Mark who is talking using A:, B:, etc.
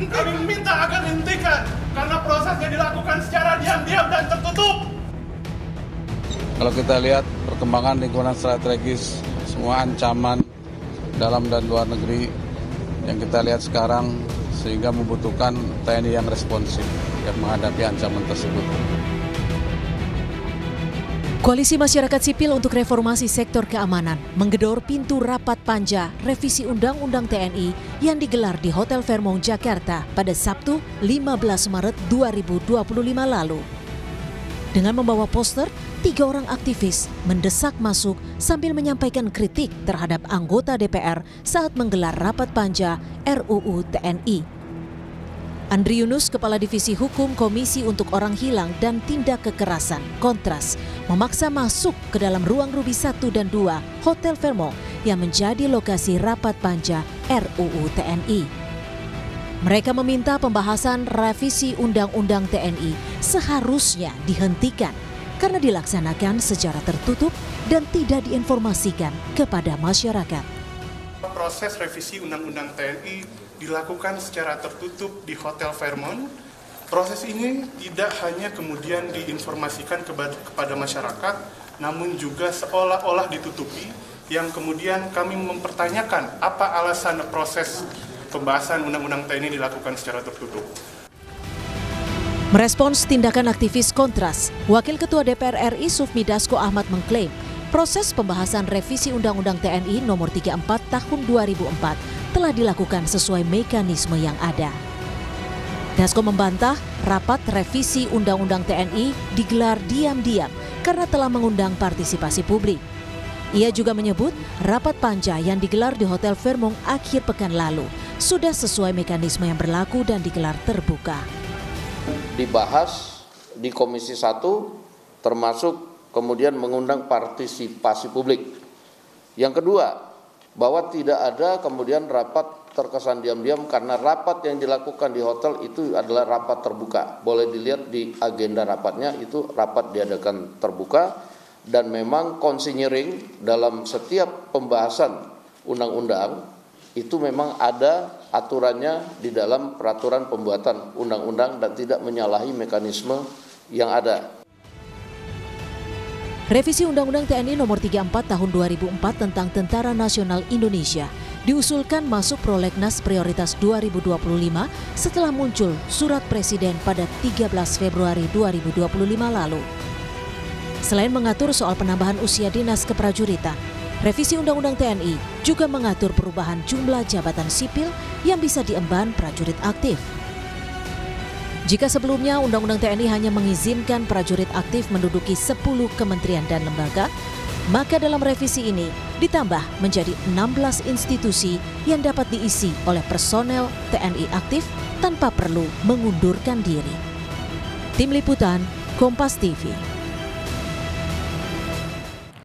A: Kami minta agar dihentikan karena prosesnya dilakukan secara diam-diam dan tertutup.
B: Kalau kita lihat perkembangan lingkungan strategis, semua ancaman dalam dan luar negeri yang kita lihat sekarang sehingga membutuhkan TNI yang responsif yang menghadapi ancaman tersebut.
C: Koalisi Masyarakat Sipil untuk Reformasi Sektor Keamanan menggedor pintu rapat panja revisi Undang-Undang TNI yang digelar di Hotel Fairmont, Jakarta pada Sabtu 15 Maret 2025 lalu. Dengan membawa poster, 3 orang aktivis mendesak masuk sambil menyampaikan kritik terhadap anggota DPR saat menggelar rapat panja RUU TNI. Andri Yunus, Kepala Divisi Hukum Komisi untuk Orang Hilang dan Tindak Kekerasan, Kontras, memaksa masuk ke dalam ruang Ruby 1 dan 2 Hotel Fairmont yang menjadi lokasi rapat panja RUU TNI. Mereka meminta pembahasan revisi Undang-Undang TNI seharusnya dihentikan karena dilaksanakan secara tertutup dan tidak diinformasikan kepada masyarakat.
A: Proses revisi Undang-Undang TNI dilakukan secara tertutup di Hotel Fairmont. Proses ini tidak hanya kemudian diinformasikan kepada masyarakat, namun juga seolah-olah ditutupi, yang kemudian kami mempertanyakan apa alasan proses pembahasan Undang-Undang TNI dilakukan secara tertutup.
C: Merespons tindakan aktivis Kontras, Wakil Ketua DPR RI Sufmi Dasko Ahmad mengklaim proses pembahasan revisi Undang-Undang TNI nomor 34 tahun 2004 telah dilakukan sesuai mekanisme yang ada. Dasko membantah rapat revisi Undang-Undang TNI digelar diam-diam karena telah mengundang partisipasi publik. Ia juga menyebut rapat panja yang digelar di Hotel Fairmont akhir pekan lalu sudah sesuai mekanisme yang berlaku dan digelar terbuka.
D: Dibahas di Komisi 1 termasuk kemudian mengundang partisipasi publik. Yang kedua, bahwa tidak ada kemudian rapat terkesan diam-diam karena rapat yang dilakukan di hotel itu adalah rapat terbuka. Boleh dilihat di agenda rapatnya, itu rapat diadakan terbuka dan memang konsinyering dalam setiap pembahasan undang-undang itu memang ada aturannya di dalam peraturan pembuatan undang-undang dan tidak menyalahi mekanisme yang ada.
C: Revisi Undang-Undang TNI nomor 34 tahun 2004 tentang Tentara Nasional Indonesia diusulkan masuk prolegnas prioritas 2025 setelah muncul surat Presiden pada 13 Februari 2025 lalu. Selain mengatur soal penambahan usia dinas keprajuritan, revisi Undang-Undang TNI juga mengatur perubahan jumlah jabatan sipil yang bisa diemban prajurit aktif. Jika sebelumnya Undang-Undang TNI hanya mengizinkan prajurit aktif menduduki 10 kementerian dan lembaga, maka dalam revisi ini ditambah menjadi 16 institusi yang dapat diisi oleh personel TNI aktif tanpa perlu mengundurkan diri. Tim Liputan, Kompas TV.